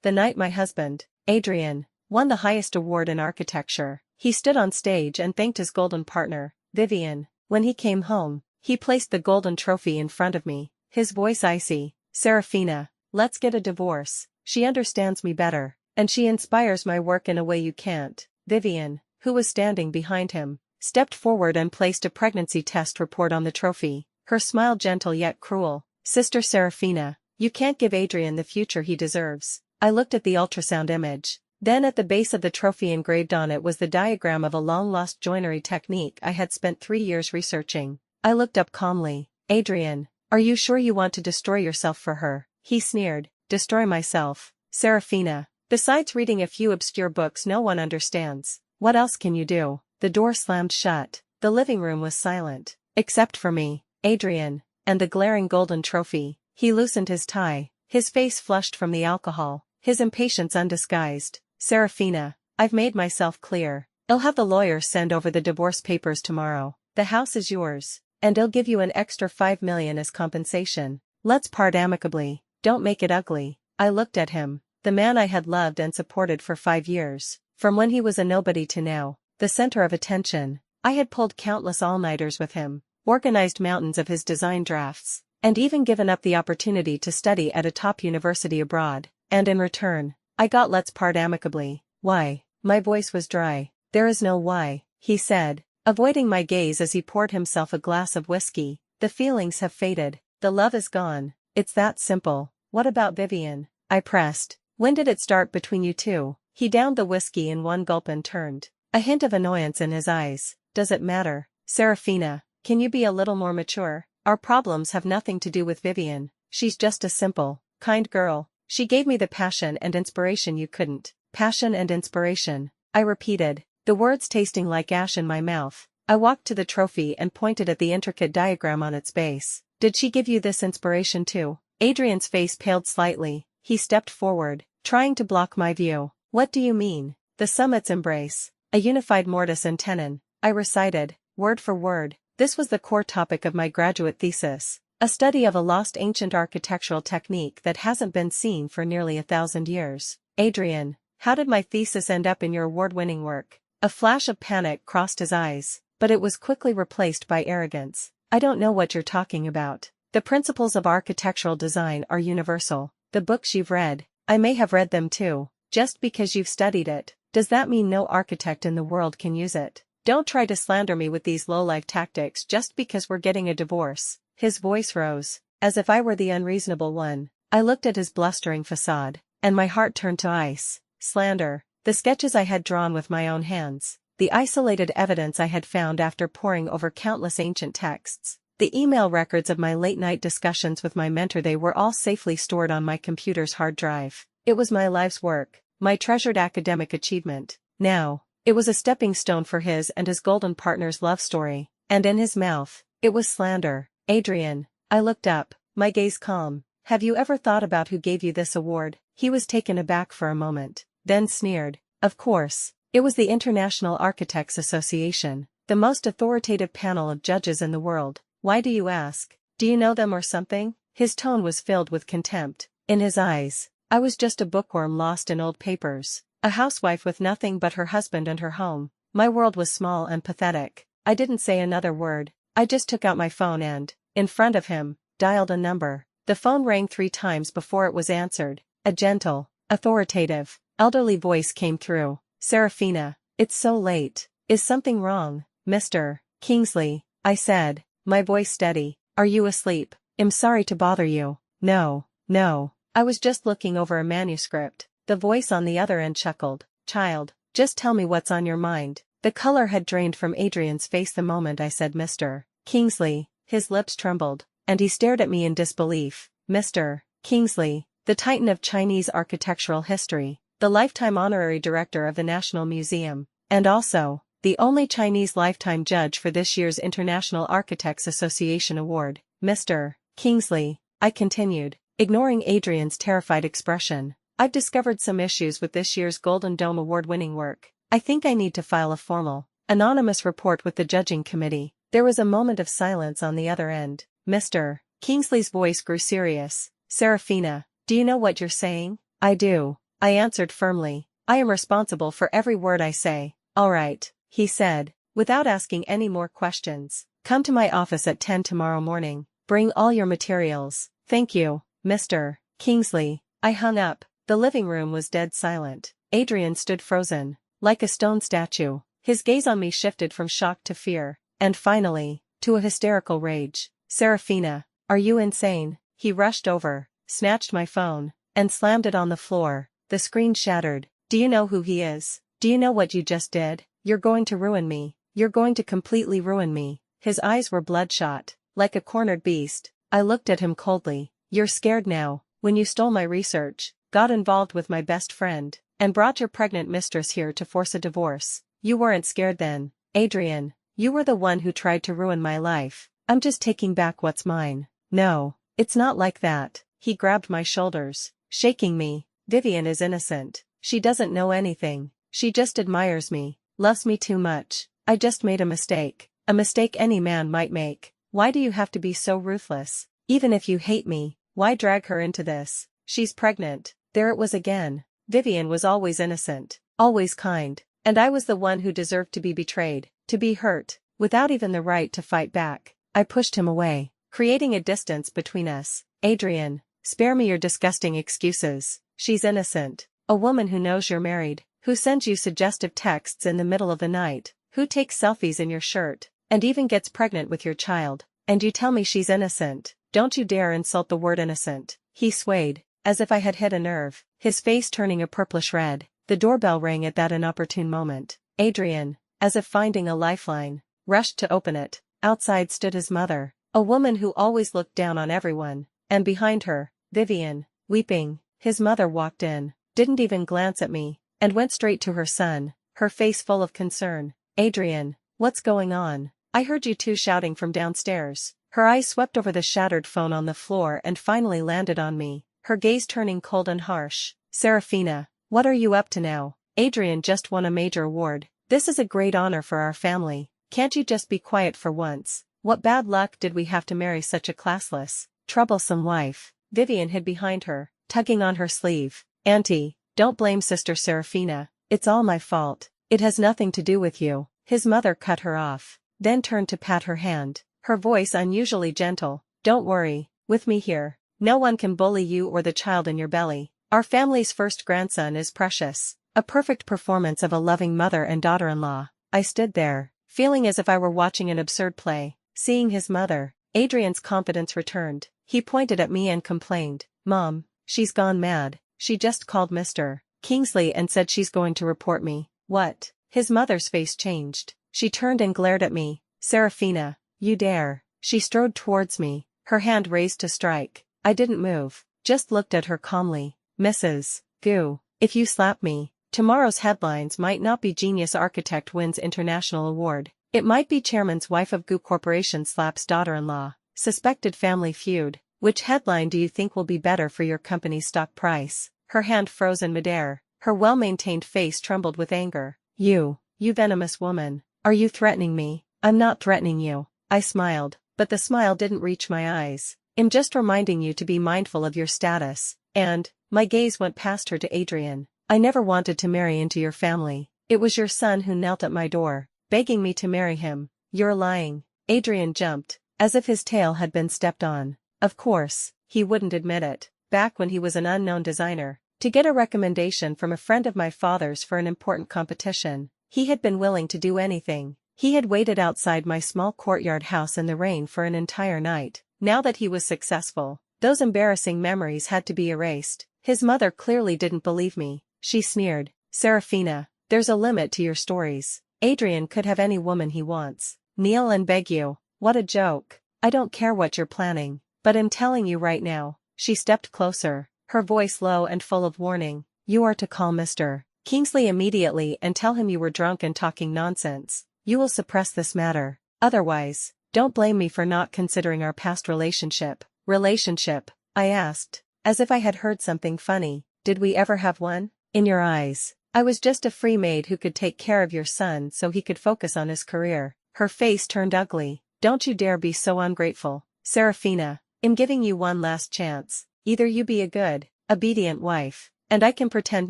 the night my husband, Adrian, won the highest award in architecture. He stood on stage and thanked his golden partner, Vivian. When he came home, he placed the golden trophy in front of me, his voice icy. Serafina, let's get a divorce. She understands me better, and she inspires my work in a way you can't. Vivian, who was standing behind him, stepped forward and placed a pregnancy test report on the trophy, her smile gentle yet cruel. Sister Serafina, you can't give Adrian the future he deserves. I looked at the ultrasound image. Then at the base of the trophy engraved on it was the diagram of a long-lost joinery technique I had spent 3 years researching. I looked up calmly. Adrian, are you sure you want to destroy yourself for her? He sneered. Destroy myself? Serafina, besides reading a few obscure books no one understands, what else can you do? The door slammed shut. The living room was silent, except for me, Adrian, and the glaring golden trophy. He loosened his tie, his face flushed from the alcohol, his impatience undisguised. Serafina, I've made myself clear. I'll have the lawyers send over the divorce papers tomorrow. The house is yours, and I'll give you an extra 5 million as compensation. Let's part amicably, don't make it ugly. I looked at him, the man I had loved and supported for 5 years, from when he was a nobody to now, the center of attention. I had pulled countless all-nighters with him, organized mountains of his design drafts, and even given up the opportunity to study at a top university abroad, and in return, I got let's part amicably. Why? My voice was dry. There is no why, he said, avoiding my gaze as he poured himself a glass of whiskey. The feelings have faded, the love is gone, it's that simple. What about Vivian? I pressed. When did it start between you two? He downed the whiskey in one gulp and turned, a hint of annoyance in his eyes. Does it matter? Serafina, can you be a little more mature? Our problems have nothing to do with Vivian. She's just a simple, kind girl. She gave me the passion and inspiration you couldn't. Passion and inspiration, I repeated, the words tasting like ash in my mouth. I walked to the trophy and pointed at the intricate diagram on its base. Did she give you this inspiration too? Adrian's face paled slightly. He stepped forward, trying to block my view. What do you mean? The summit's embrace, a unified mortise and tenon, I recited, word for word. This was the core topic of my graduate thesis, a study of a lost ancient architectural technique that hasn't been seen for nearly 1,000 years. Adrian, how did my thesis end up in your award-winning work? A flash of panic crossed his eyes, but it was quickly replaced by arrogance. I don't know what you're talking about. The principles of architectural design are universal. The books you've read, I may have read them too. Just because you've studied it, does that mean no architect in the world can use it? Don't try to slander me with these low-life tactics just because we're getting a divorce. His voice rose, as if I were the unreasonable one. I looked at his blustering facade, and my heart turned to ice. Slander, the sketches I had drawn with my own hands, the isolated evidence I had found after poring over countless ancient texts, the email records of my late-night discussions with my mentor, they were all safely stored on my computer's hard drive. It was my life's work, my treasured academic achievement. Now, it was a stepping stone for his and his golden partner's love story, and in his mouth, it was slander. Adrian, I looked up, my gaze calm. Have you ever thought about who gave you this award? He was taken aback for a moment, then sneered. Of course, it was the International Architects Association, the most authoritative panel of judges in the world. Why do you ask? Do you know them or something? His tone was filled with contempt. In his eyes, I was just a bookworm lost in old papers, a housewife with nothing but her husband and her home. My world was small and pathetic. I didn't say another word. I just took out my phone and, in front of him, dialed a number. The phone rang 3 times before it was answered. A gentle, authoritative, elderly voice came through. Serafina, it's so late. Is something wrong, Mr. Kingsley? I said, my voice steady. Are you asleep? I'm sorry to bother you. No, no. I was just looking over a manuscript. The voice on the other end chuckled. Child, just tell me what's on your mind. The color had drained from Adrian's face the moment I said Mr. Kingsley. His lips trembled, and he stared at me in disbelief. Mr. Kingsley, the titan of Chinese architectural history, the lifetime honorary director of the National Museum, and also, the only Chinese lifetime judge for this year's International Architects Association Award. Mr. Kingsley, I continued, ignoring Adrian's terrified expression, I've discovered some issues with this year's Golden Dome award-winning work. I think I need to file a formal, anonymous report with the judging committee. There was a moment of silence on the other end. Mr. Kingsley's voice grew serious. Serafina, do you know what you're saying? I do. I answered firmly. I am responsible for every word I say. All right, he said, without asking any more questions. Come to my office at 10 tomorrow morning. Bring all your materials. Thank you, Mr. Kingsley. I hung up. The living room was dead silent. Adrian stood frozen, like a stone statue. His gaze on me shifted from shock to fear, and finally, to a hysterical rage. Serafina, are you insane? He rushed over, snatched my phone, and slammed it on the floor. The screen shattered. Do you know who he is? Do you know what you just did? You're going to ruin me. You're going to completely ruin me. His eyes were bloodshot, like a cornered beast. I looked at him coldly. You're scared now. When you stole my research, got involved with my best friend, and brought your pregnant mistress here to force a divorce, you weren't scared then, Adrian. You were the one who tried to ruin my life. I'm just taking back what's mine. No, it's not like that. He grabbed my shoulders, shaking me. Vivian is innocent. She doesn't know anything. She just admires me, loves me too much. I just made a mistake any man might make. Why do you have to be so ruthless? Even if you hate me, why drag her into this? She's pregnant. There it was again. Vivian was always innocent, always kind, and I was the one who deserved to be betrayed, to be hurt, without even the right to fight back. I pushed him away, creating a distance between us. Adrian, spare me your disgusting excuses. She's innocent. A woman who knows you're married, who sends you suggestive texts in the middle of the night, who takes selfies in your shirt, and even gets pregnant with your child, and you tell me she's innocent. Don't you dare insult the word innocent. He swayed, as if I had hit a nerve, his face turning a purplish red. The doorbell rang at that inopportune moment. Adrian, as if finding a lifeline, rushed to open it. Outside stood his mother, a woman who always looked down on everyone, and behind her, Vivian, weeping. His mother walked in, didn't even glance at me, and went straight to her son, her face full of concern. Adrian, what's going on? I heard you two shouting from downstairs. Her eyes swept over the shattered phone on the floor and finally landed on me, her gaze turning cold and harsh. Serafina, what are you up to now? Adrian just won a major award. This is a great honor for our family. Can't you just be quiet for once? What bad luck did we have to marry such a classless, troublesome wife? Vivian hid behind her, tugging on her sleeve. Auntie, don't blame Sister Serafina. It's all my fault. It has nothing to do with you. His mother cut her off, then turned to pat her hand, her voice unusually gentle. Don't worry, with me here, no one can bully you or the child in your belly. Our family's first grandson is precious, a perfect performance of a loving mother and daughter-in-law. I stood there, feeling as if I were watching an absurd play. Seeing his mother, Adrian's confidence returned. He pointed at me and complained, Mom, she's gone mad. She just called Mr. Kingsley and said she's going to report me. What? His mother's face changed. She turned and glared at me. Serafina, you dare. She strode towards me, her hand raised to strike. I didn't move, just looked at her calmly. Mrs. Gu, if you slap me, tomorrow's headlines might not be Genius Architect wins International Award. It might be Chairman's wife of Gu Corporation slaps daughter-in-law. Suspected family feud. Which headline do you think will be better for your company's stock price? Her hand froze in midair. Her well-maintained face trembled with anger. You venomous woman. Are you threatening me? I'm not threatening you. I smiled, but the smile didn't reach my eyes. I'm just reminding you to be mindful of your status. And, my gaze went past her to Adrian. I never wanted to marry into your family. It was your son who knelt at my door, begging me to marry him. You're lying. Adrian jumped, as if his tail had been stepped on. Of course, he wouldn't admit it. Back when he was an unknown designer, to get a recommendation from a friend of my father's for an important competition, he had been willing to do anything. He had waited outside my small courtyard house in the rain for an entire night. Now that he was successful, those embarrassing memories had to be erased. His mother clearly didn't believe me. She sneered, Serafina, there's a limit to your stories. Adrian could have any woman he wants. Kneel and beg you. What a joke. I don't care what you're planning, but I'm telling you right now. She stepped closer, her voice low and full of warning. You are to call Mr. Kingsley immediately and tell him you were drunk and talking nonsense. You will suppress this matter. Otherwise, don't blame me for not considering our past relationship. Relationship? I asked, as if I had heard something funny. Did we ever have one? In your eyes, I was just a free maid who could take care of your son so he could focus on his career. Her face turned ugly. Don't you dare be so ungrateful. Serafina, I'm giving you one last chance. Either you be a good, obedient wife, And I can pretend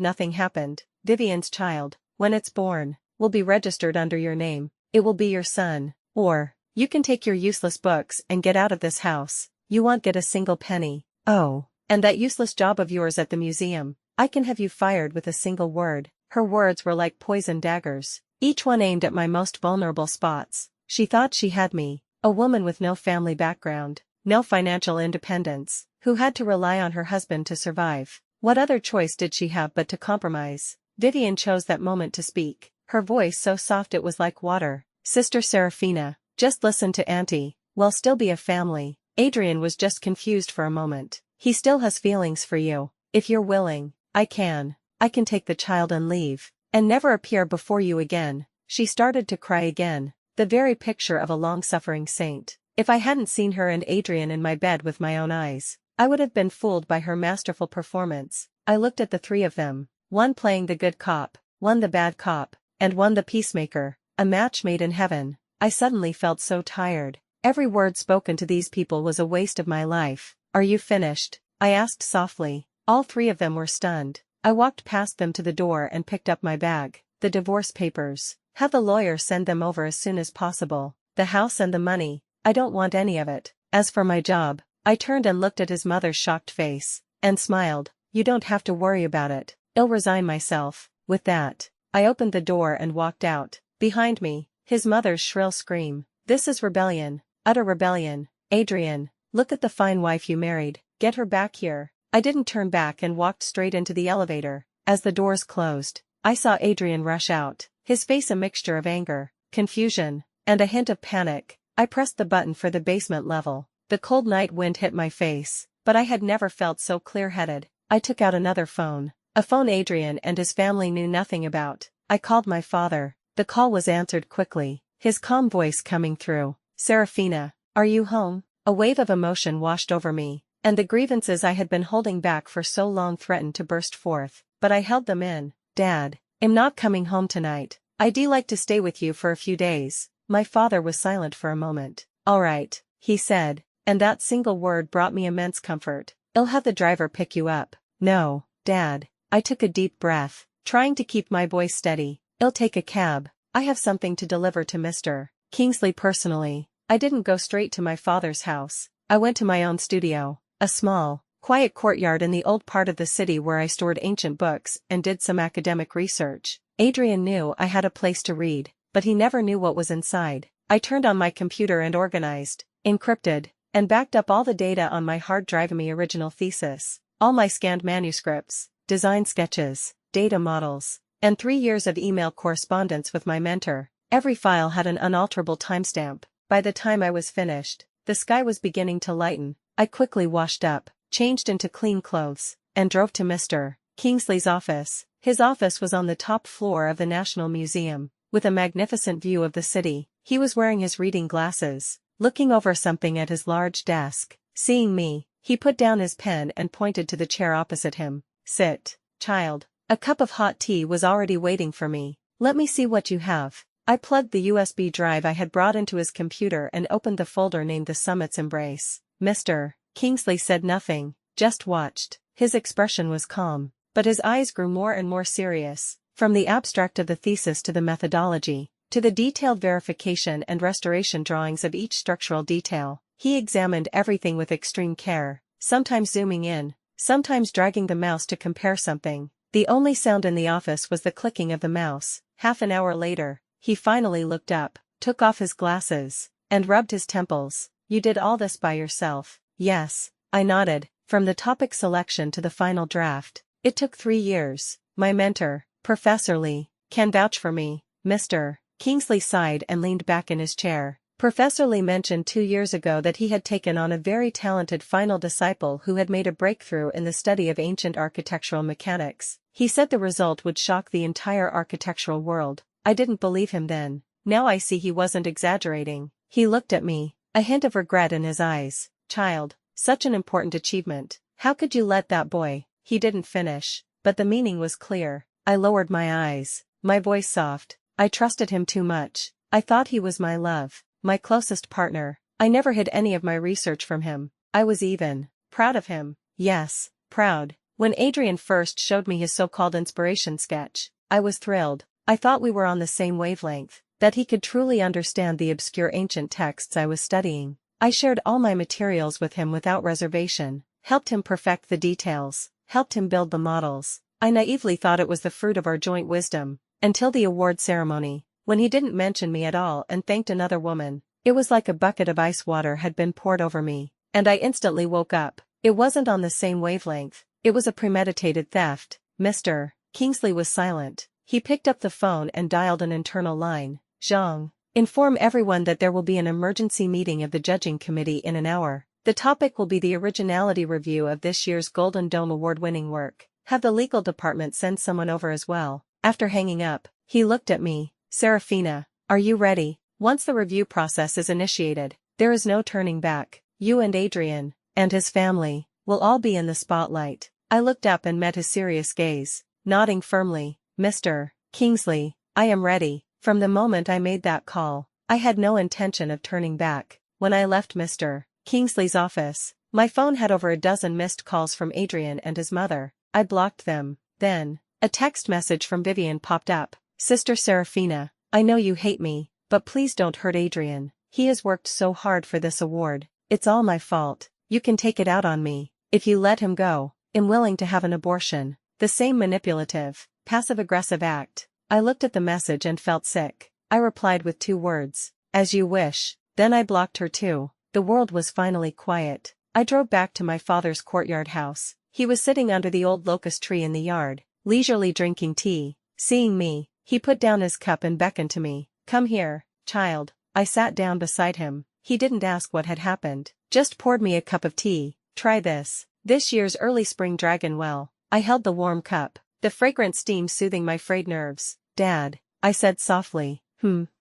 nothing happened. Vivian's child, when it's born, will be registered under your name. It will be your son. Or, you can take your useless books and get out of this house. You won't get a single penny. Oh, and that useless job of yours at the museum. I can have you fired with a single word. Her words were like poison daggers, each one aimed at my most vulnerable spots. She thought she had me, a woman with no family background, no financial independence, who had to rely on her husband to survive. What other choice did she have but to compromise? Vivian chose that moment to speak, her voice so soft it was like water. Sister Serafina, just listen to Auntie, we'll still be a family. Adrian was just confused for a moment. He still has feelings for you. If you're willing, I can take the child and leave, and never appear before you again. She started to cry again, the very picture of a long-suffering saint. If I hadn't seen her and Adrian in my bed with my own eyes, I would have been fooled by her masterful performance. I looked at the three of them, one playing the good cop, one the bad cop, and one the peacemaker, a match made in heaven. I suddenly felt so tired. Every word spoken to these people was a waste of my life. Are you finished? I asked softly. All three of them were stunned. I walked past them to the door and picked up my bag. The divorce papers. Have the lawyer send them over as soon as possible. The house and the money. I don't want any of it. As for my job, I turned and looked at his mother's shocked face, and smiled. You don't have to worry about it. I'll resign myself. With that, I opened the door and walked out. Behind me, his mother's shrill scream. This is rebellion. Utter rebellion. Adrian, look at the fine wife you married. Get her back here. I didn't turn back and walked straight into the elevator. As the doors closed, I saw Adrian rush out, his face a mixture of anger, confusion, and a hint of panic. I pressed the button for the basement level. The cold night wind hit my face, but I had never felt so clear-headed. I took out another phone, a phone Adrian and his family knew nothing about. I called my father. The call was answered quickly, his calm voice coming through. Serafina, are you home? A wave of emotion washed over me, and the grievances I had been holding back for so long threatened to burst forth, but I held them in. Dad, I'm not coming home tonight. I'd like to stay with you for a few days. My father was silent for a moment. All right, he said, and that single word brought me immense comfort. I'll have the driver pick you up. No, Dad. I took a deep breath, trying to keep my voice steady. I'll take a cab. I have something to deliver to Mr. Kingsley personally. I didn't go straight to my father's house. I went to my own studio, a small, quiet courtyard in the old part of the city where I stored ancient books and did some academic research. Adrian knew I had a place to read, but he never knew what was inside. I turned on my computer and organized, encrypted, and backed up all the data on my hard drive, my original thesis, all my scanned manuscripts, design sketches, data models, and 3 years of email correspondence with my mentor. Every file had an unalterable timestamp. By the time I was finished, the sky was beginning to lighten. I quickly washed up, changed into clean clothes, and drove to Mr. Kingsley's office. His office was on the top floor of the National Museum, with a magnificent view of the city. He was wearing his reading glasses, looking over something at his large desk. Seeing me, he put down his pen and pointed to the chair opposite him. Sit, child. A cup of hot tea was already waiting for me. Let me see what you have. I plugged the USB drive I had brought into his computer and opened the folder named The Summit's Embrace. Mr. Kingsley said nothing, just watched. His expression was calm, but his eyes grew more and more serious. From the abstract of the thesis to the methodology, to the detailed verification and restoration drawings of each structural detail, he examined everything with extreme care, sometimes zooming in, sometimes dragging the mouse to compare something. The only sound in the office was the clicking of the mouse. Half an hour later, he finally looked up, took off his glasses, and rubbed his temples. You did all this by yourself? Yes, I nodded. From the topic selection to the final draft, it took 3 years. My mentor, Professor Lee, can vouch for me. Mr. Kingsley sighed and leaned back in his chair. Professor Lee mentioned 2 years ago that he had taken on a very talented final disciple who had made a breakthrough in the study of ancient architectural mechanics. He said the result would shock the entire architectural world. I didn't believe him then. Now I see he wasn't exaggerating. He looked at me, a hint of regret in his eyes. Child, such an important achievement. How could you let that boy? He didn't finish, but the meaning was clear. I lowered my eyes, my voice soft. I trusted him too much. I thought he was my love, my closest partner. I never hid any of my research from him. I was even proud of him. Yes, proud. When Adrian first showed me his so-called inspiration sketch, I was thrilled. I thought we were on the same wavelength, that he could truly understand the obscure ancient texts I was studying. I shared all my materials with him without reservation, helped him perfect the details, helped him build the models. I naively thought it was the fruit of our joint wisdom, until the award ceremony, when he didn't mention me at all and thanked another woman. It was like a bucket of ice water had been poured over me, and I instantly woke up. It wasn't on the same wavelength, it was a premeditated theft. Mr. Kingsley was silent. He picked up the phone and dialed an internal line. Zhang, inform everyone that there will be an emergency meeting of the judging committee in an hour. The topic will be the originality review of this year's Golden Dome award-winning work. Have the legal department send someone over as well. After hanging up, he looked at me. Serafina, are you ready? Once the review process is initiated, there is no turning back. You and Adrian, and his family, will all be in the spotlight. I looked up and met his serious gaze, nodding firmly. Mr. Kingsley, I am ready. From the moment I made that call, I had no intention of turning back. When I left Mr. Kingsley's office, my phone had over a dozen missed calls from Adrian and his mother. I blocked them. Then, a text message from Vivian popped up. Sister Serafina, I know you hate me, but please don't hurt Adrian. He has worked so hard for this award. It's all my fault. You can take it out on me. If you let him go, I'm willing to have an abortion. The same manipulative, passive-aggressive act. I looked at the message and felt sick. I replied with 2 words. As you wish. Then I blocked her too. The world was finally quiet. I drove back to my father's courtyard house. He was sitting under the old locust tree in the yard, leisurely drinking tea. Seeing me, he put down his cup and beckoned to me. Come here, child. I sat down beside him. He didn't ask what had happened, just poured me a cup of tea. Try this. This year's early spring dragon well. I held the warm cup, the fragrant steam soothing my frayed nerves. Dad, I said softly.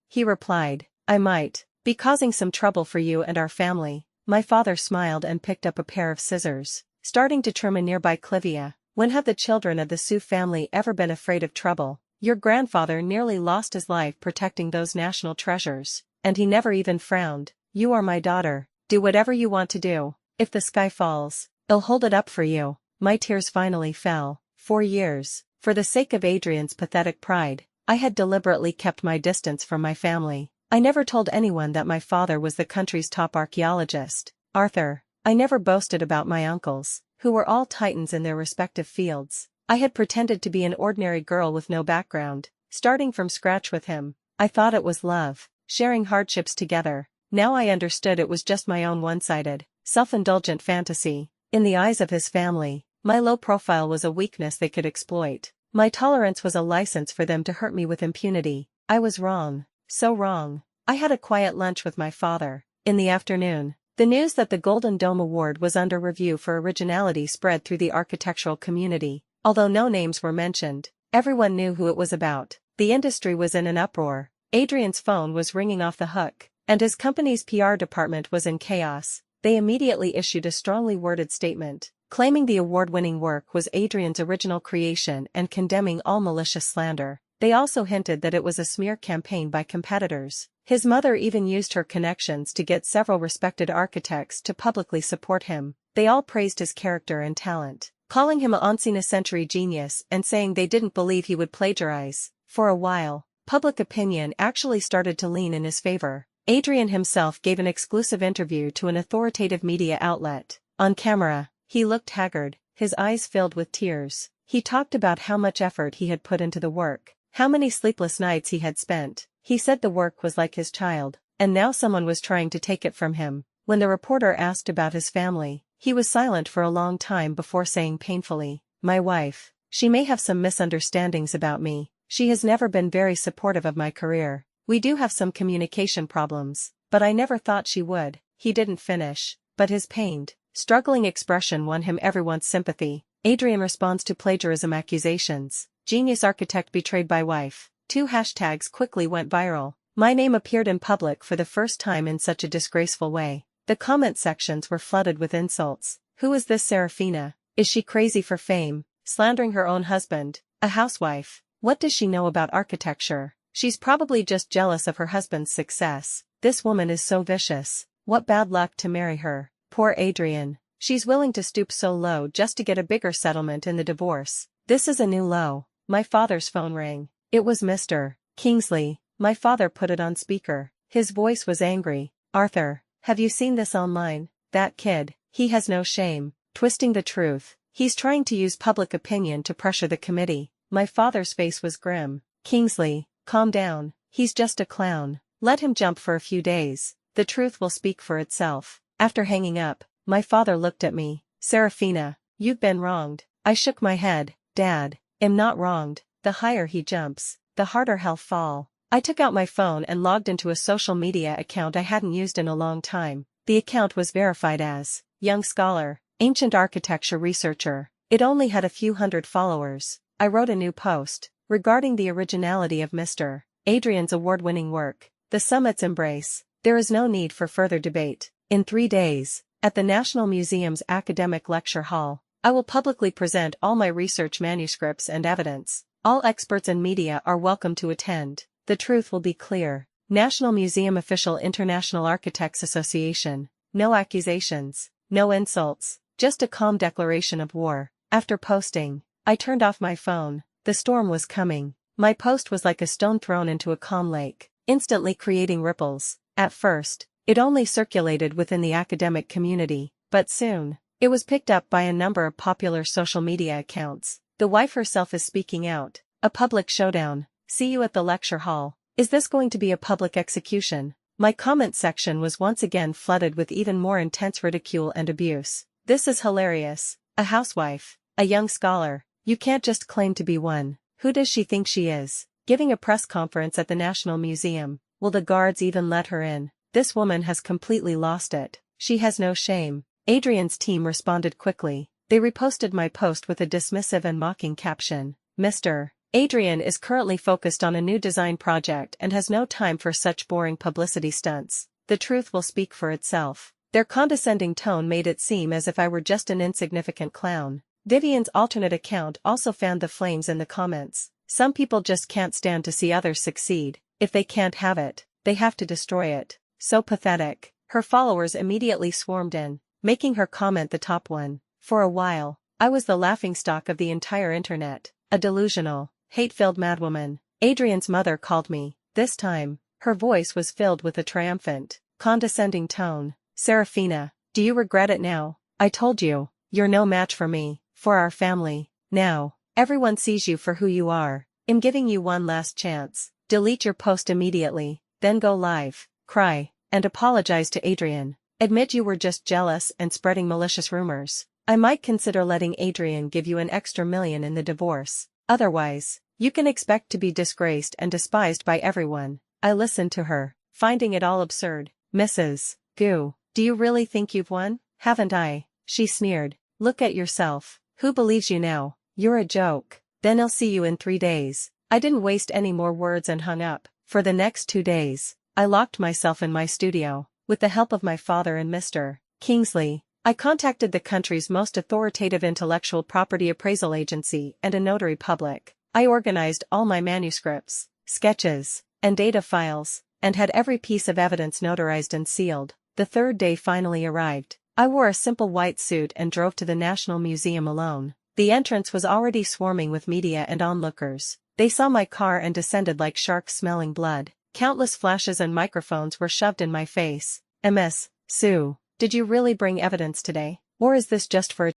He replied. I might be causing some trouble for you and our family. My father smiled and picked up a pair of scissors, starting to trim a nearby clivia. When have the children of the Sioux family ever been afraid of trouble? Your grandfather nearly lost his life protecting those national treasures, and he never even frowned. You are my daughter. Do whatever you want to do. If the sky falls, I'll hold it up for you. My tears finally fell. 4 years, for the sake of Adrian's pathetic pride, I had deliberately kept my distance from my family. I never told anyone that my father was the country's top archaeologist, Arthur. I never boasted about my uncles, who were all titans in their respective fields. I had pretended to be an ordinary girl with no background, starting from scratch with him. I thought it was love, sharing hardships together. Now I understood it was just my own one-sided, self-indulgent fantasy. In the eyes of his family, my low profile was a weakness they could exploit. My tolerance was a license for them to hurt me with impunity. I was wrong, so wrong. I had a quiet lunch with my father. In the afternoon, the news that the Golden Dome Award was under review for originality spread through the architectural community. Although no names were mentioned, everyone knew who it was about. The industry was in an uproar. Adrian's phone was ringing off the hook, and his company's PR department was in chaos. They immediately issued a strongly worded statement, claiming the award-winning work was Adrian's original creation and condemning all malicious slander. They also hinted that it was a smear campaign by competitors. His mother even used her connections to get several respected architects to publicly support him. They all praised his character and talent, calling him an once-in-a-century genius and saying they didn't believe he would plagiarize. For a while, public opinion actually started to lean in his favor. Adrian himself gave an exclusive interview to an authoritative media outlet. On camera, he looked haggard, his eyes filled with tears. He talked about how much effort he had put into the work, how many sleepless nights he had spent. He said the work was like his child, and now someone was trying to take it from him. When the reporter asked about his family, he was silent for a long time before saying painfully, "My wife, she may have some misunderstandings about me. She has never been very supportive of my career. We do have some communication problems, but I never thought she would." He didn't finish, but his pained, struggling expression won him everyone's sympathy. Adrian responds to plagiarism accusations. Genius architect betrayed by wife. 2 hashtags quickly went viral. My name appeared in public for the first time in such a disgraceful way. The comment sections were flooded with insults. Who is this Serafina? Is she crazy for fame? Slandering her own husband, a housewife. What does she know about architecture? She's probably just jealous of her husband's success. This woman is so vicious. What bad luck to marry her. Poor Adrian. She's willing to stoop so low just to get a bigger settlement in the divorce. This is a new low. My father's phone rang. It was Mr. Kingsley. My father put it on speaker. His voice was angry. Arthur, have you seen this online? That kid, he has no shame. Twisting the truth. He's trying to use public opinion to pressure the committee. My father's face was grim. Kingsley, calm down. He's just a clown. Let him jump for a few days. The truth will speak for itself. After hanging up, my father looked at me. Serafina, you've been wronged. I shook my head. Dad, am not wronged. The higher he jumps, the harder he'll fall. I took out my phone and logged into a social media account I hadn't used in a long time. The account was verified as Young Scholar, Ancient Architecture Researcher. It only had a few hundred followers. I wrote a new post regarding the originality of Mr. Adrian's award-winning work. The summit's embrace. There is no need for further debate. In 3 days, at the National Museum's Academic Lecture Hall, I will publicly present all my research manuscripts and evidence. All experts and media are welcome to attend. The truth will be clear. National Museum Official International Architects Association. No accusations, no insults, just a calm declaration of war. After posting, I turned off my phone. The storm was coming. My post was like a stone thrown into a calm lake, instantly creating ripples. At first, it only circulated within the academic community, but soon, it was picked up by a number of popular social media accounts. The wife herself is speaking out. A public showdown. See you at the lecture hall. Is this going to be a public execution? My comment section was once again flooded with even more intense ridicule and abuse. This is hilarious. A housewife. A young scholar. You can't just claim to be one. Who does she think she is? Giving a press conference at the National Museum. Will the guards even let her in? This woman has completely lost it. She has no shame. Adrian's team responded quickly. They reposted my post with a dismissive and mocking caption. Mr. Adrian is currently focused on a new design project and has no time for such boring publicity stunts. The truth will speak for itself. Their condescending tone made it seem as if I were just an insignificant clown. Vivian's alternate account also fanned the flames in the comments. Some people just can't stand to see others succeed. If they can't have it, they have to destroy it. So pathetic. Her followers immediately swarmed in, making her comment the top one. For a while, I was the laughingstock of the entire internet. A delusional, hate-filled madwoman. Adrian's mother called me. This time, her voice was filled with a triumphant, condescending tone. Serafina, do you regret it now? I told you, you're no match for me, for our family. Now, everyone sees you for who you are. I'm giving you one last chance. Delete your post immediately, then go live, cry, and apologize to Adrian. Admit you were just jealous and spreading malicious rumors. I might consider letting Adrian give you an extra $1 million in the divorce. Otherwise, you can expect to be disgraced and despised by everyone. I listened to her, finding it all absurd. Mrs. Gu, do you really think you've won? Haven't I? She sneered. Look at yourself. Who believes you now? You're a joke. Then I'll see you in 3 days. I didn't waste any more words and hung up. For the next 2 days, I locked myself in my studio. With the help of my father and Mr. Kingsley, I contacted the country's most authoritative intellectual property appraisal agency and a notary public. I organized all my manuscripts, sketches, and data files, and had every piece of evidence notarized and sealed. The 3rd day finally arrived. I wore a simple white suit and drove to the National Museum alone. The entrance was already swarming with media and onlookers. They saw my car and descended like sharks smelling blood. Countless flashes and microphones were shoved in my face. Ms. Sue, did you really bring evidence today? Or is this just for a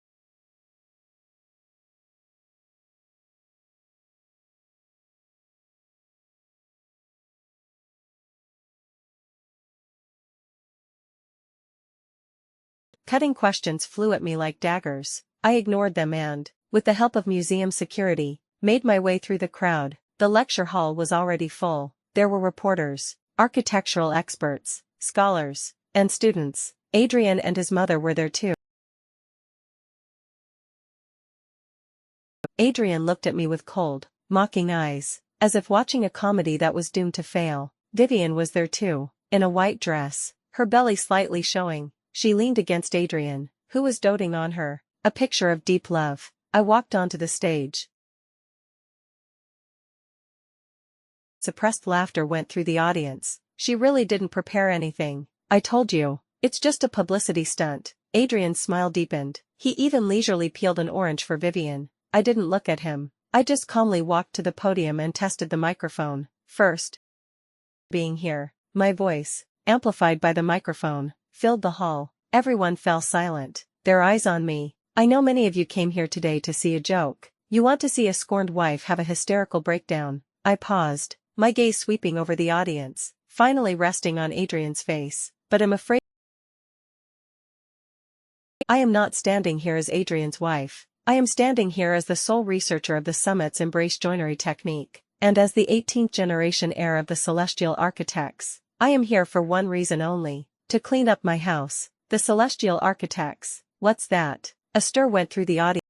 Cutting questions flew at me like daggers. I ignored them and, with the help of museum security, made my way through the crowd. The lecture hall was already full. There were reporters, architectural experts, scholars, and students. Adrian and his mother were there too. Adrian looked at me with cold, mocking eyes, as if watching a comedy that was doomed to fail. Vivian was there too, in a white dress, her belly slightly showing. She leaned against Adrian, who was doting on her, a picture of deep love. I walked onto the stage. Suppressed laughter went through the audience. She really didn't prepare anything. I told you, it's just a publicity stunt. Adrian's smile deepened. He even leisurely peeled an orange for Vivian. I didn't look at him. I just calmly walked to the podium and tested the microphone. First, being here, my voice, amplified by the microphone, filled the hall. Everyone fell silent, their eyes on me. I know many of you came here today to see a joke. You want to see a scorned wife have a hysterical breakdown. I paused, my gaze sweeping over the audience, finally resting on Adrian's face. But I'm afraid I am not standing here as Adrian's wife. I am standing here as the sole researcher of the summit's embrace joinery technique, and as the 18th generation heir of the celestial architects. I am here for one reason only, to clean up my house. The celestial architects, what's that? A stir went through the audience.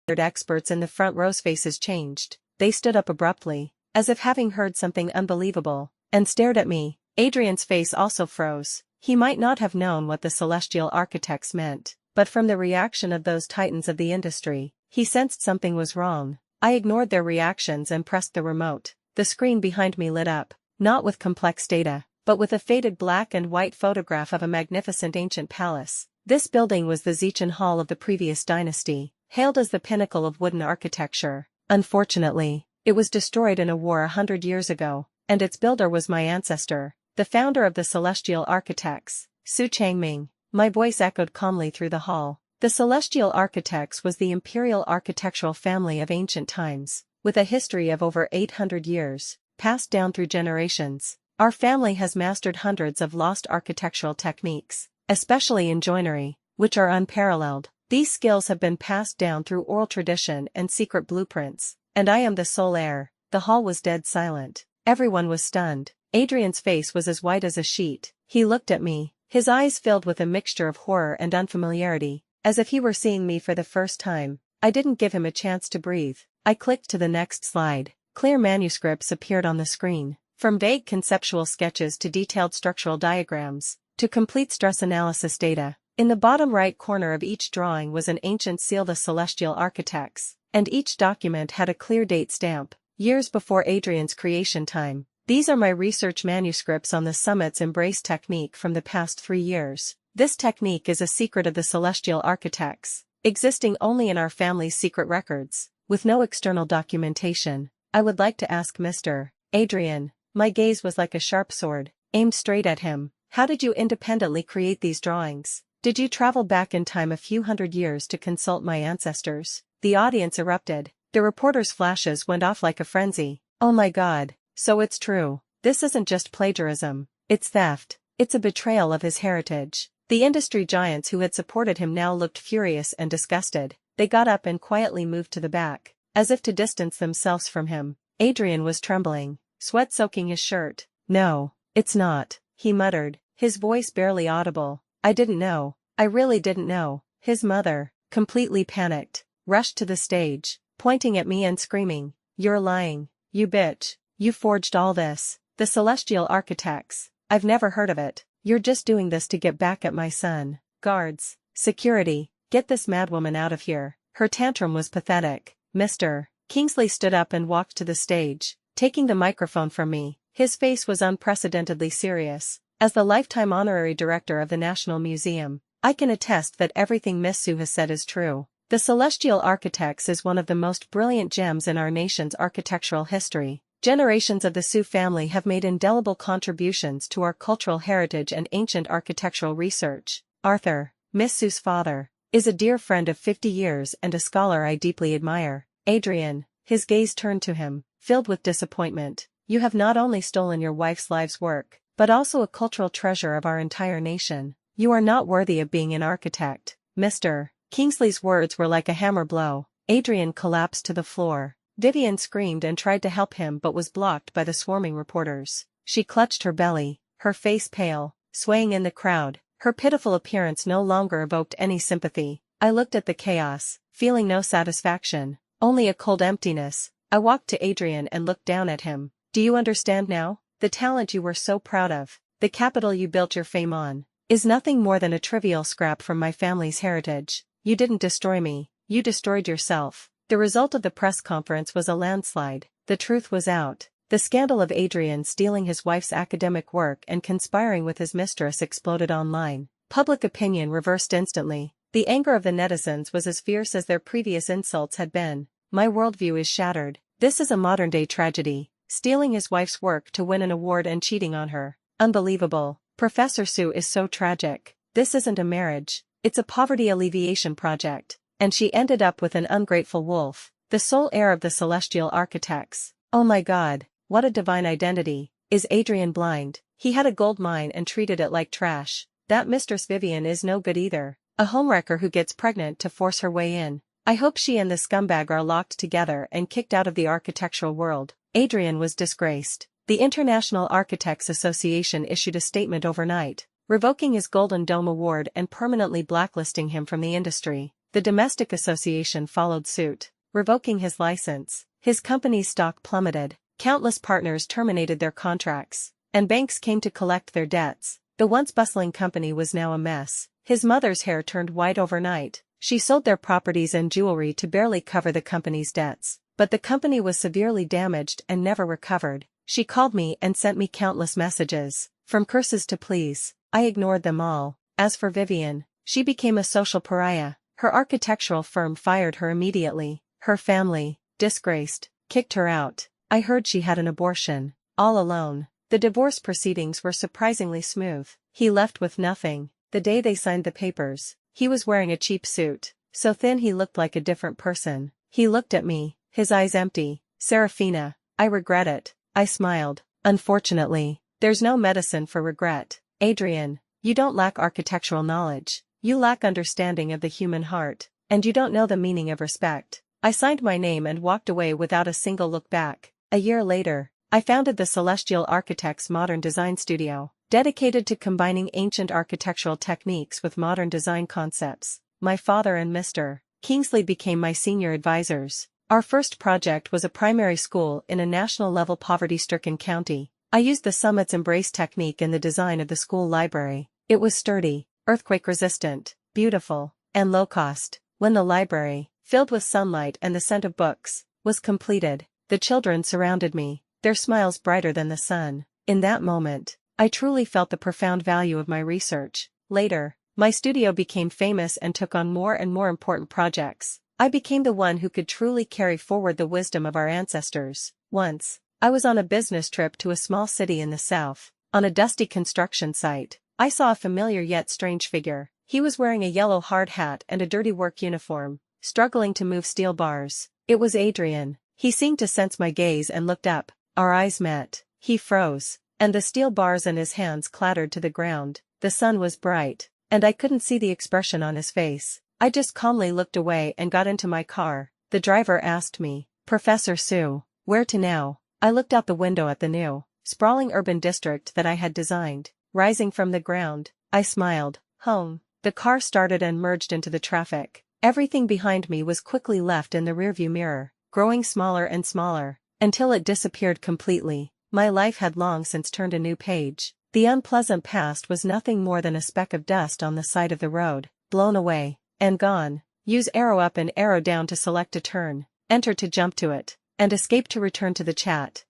Experts in the front row's faces changed. They stood up abruptly, as if having heard something unbelievable, and stared at me. Adrian's face also froze. He might not have known what the celestial architects meant, but from the reaction of those titans of the industry, he sensed something was wrong. I ignored their reactions and pressed the remote. The screen behind me lit up, not with complex data, but with a faded black and white photograph of a magnificent ancient palace. This building was the Zechen Hall of the previous dynasty, hailed as the pinnacle of wooden architecture. Unfortunately, it was destroyed in a war 100 years ago, and its builder was my ancestor, the founder of the celestial architects, Su Changming. My voice echoed calmly through the hall. The celestial architects was the imperial architectural family of ancient times, with a history of over 800 years, passed down through generations. Our family has mastered hundreds of lost architectural techniques, especially in joinery, which are unparalleled. These skills have been passed down through oral tradition and secret blueprints, and I am the sole heir. The hall was dead silent. Everyone was stunned. Adrian's face was as white as a sheet. He looked at me, his eyes filled with a mixture of horror and unfamiliarity, as if he were seeing me for the first time. I didn't give him a chance to breathe. I clicked to the next slide. Clear manuscripts appeared on the screen. From vague conceptual sketches to detailed structural diagrams, to complete stress analysis data. In the bottom right corner of each drawing was an ancient seal, the celestial architects, and each document had a clear date stamp, years before Adrian's creation time. These are my research manuscripts on the summit's embrace technique from the past 3 years. This technique is a secret of the celestial architects, existing only in our family's secret records, with no external documentation. I would like to ask Mr. Adrian. My gaze was like a sharp sword, aimed straight at him. How did you independently create these drawings? Did you travel back in time a few hundred years to consult my ancestors? The audience erupted. The reporter's flashes went off like a frenzy. Oh my God, so it's true. This isn't just plagiarism. It's theft. It's a betrayal of his heritage. The industry giants who had supported him now looked furious and disgusted. They got up and quietly moved to the back, as if to distance themselves from him. Adrian was trembling, sweat soaking his shirt. No, it's not, he muttered, his voice barely audible. I didn't know. I really didn't know. His mother, completely panicked, rushed to the stage, pointing at me and screaming, "You're lying, you bitch. You forged all this. The celestial architects. I've never heard of it. You're just doing this to get back at my son. Guards, security, get this madwoman out of here." Her tantrum was pathetic. Mr. Kingsley stood up and walked to the stage, taking the microphone from me. His face was unprecedentedly serious. As the lifetime honorary director of the National Museum, I can attest that everything Miss Su has said is true. The celestial architects is one of the most brilliant gems in our nation's architectural history. Generations of the Su family have made indelible contributions to our cultural heritage and ancient architectural research. Arthur, Miss Su's father, is a dear friend of 50 years and a scholar I deeply admire. Adrian, his gaze turned to him, filled with disappointment. You have not only stolen your wife's life's work, but also a cultural treasure of our entire nation. You are not worthy of being an architect. Mr. Kingsley's words were like a hammer blow. Adrian collapsed to the floor. Vivian screamed and tried to help him but was blocked by the swarming reporters. She clutched her belly, her face pale, swaying in the crowd. Her pitiful appearance no longer evoked any sympathy. I looked at the chaos, feeling no satisfaction, only a cold emptiness. I walked to Adrian and looked down at him. Do you understand now? The talent you were so proud of, the capital you built your fame on, is nothing more than a trivial scrap from my family's heritage. You didn't destroy me, you destroyed yourself. The result of the press conference was a landslide. The truth was out. The scandal of Adrian stealing his wife's academic work and conspiring with his mistress exploded online. Public opinion reversed instantly. The anger of the netizens was as fierce as their previous insults had been. My worldview is shattered. This is a modern-day tragedy. Stealing his wife's work to win an award and cheating on her. Unbelievable. Professor Sue is so tragic. This isn't a marriage. It's a poverty alleviation project. And she ended up with an ungrateful wolf, the sole heir of the celestial architects. Oh my God, what a divine identity. Is Adrian blind? He had a gold mine and treated it like trash. That Mistress Vivian is no good either. A homewrecker who gets pregnant to force her way in. I hope she and the scumbag are locked together and kicked out of the architectural world. Adrian was disgraced. The International Architects Association issued a statement overnight, revoking his Golden Dome Award and permanently blacklisting him from the industry. The Domestic Association followed suit, revoking his license. His company's stock plummeted. Countless partners terminated their contracts, and banks came to collect their debts. The once bustling company was now a mess. His mother's hair turned white overnight. She sold their properties and jewelry to barely cover the company's debts. But the company was severely damaged and never recovered. She called me and sent me countless messages, from curses to pleas. I ignored them all. As for Vivian, she became a social pariah. Her architectural firm fired her immediately. Her family, disgraced, kicked her out. I heard she had an abortion. All alone. The divorce proceedings were surprisingly smooth. He left with nothing. The day they signed the papers, he was wearing a cheap suit, so thin he looked like a different person. He looked at me, his eyes empty. Serafina, I regret it. I smiled. Unfortunately, there's no medicine for regret. Adrian, you don't lack architectural knowledge. You lack understanding of the human heart, and you don't know the meaning of respect. I signed my name and walked away without a single look back. A year later, I founded the Celestial Architects Modern Design Studio, dedicated to combining ancient architectural techniques with modern design concepts. My father and Mr. Kingsley became my senior advisors. Our first project was a primary school in a national-level poverty-stricken county. I used the Summit's Embrace technique in the design of the school library. It was sturdy, earthquake-resistant, beautiful, and low-cost. When the library, filled with sunlight and the scent of books, was completed, the children surrounded me, their smiles brighter than the sun. In that moment, I truly felt the profound value of my research. Later, my studio became famous and took on more and more important projects. I became the one who could truly carry forward the wisdom of our ancestors. Once, I was on a business trip to a small city in the south. On a dusty construction site, I saw a familiar yet strange figure. He was wearing a yellow hard hat and a dirty work uniform, struggling to move steel bars. It was Adrian. He seemed to sense my gaze and looked up. Our eyes met. He froze, and the steel bars in his hands clattered to the ground. The sun was bright, and I couldn't see the expression on his face. I just calmly looked away and got into my car. The driver asked me, Professor Sue, where to now? I looked out the window at the new, sprawling urban district that I had designed. Rising from the ground, I smiled. Home. The car started and merged into the traffic. Everything behind me was quickly left in the rearview mirror, growing smaller and smaller, until it disappeared completely. My life had long since turned a new page. The unpleasant past was nothing more than a speck of dust on the side of the road, blown away, and gone. Use arrow up and arrow down to select a turn, enter to jump to it, and escape to return to the chat.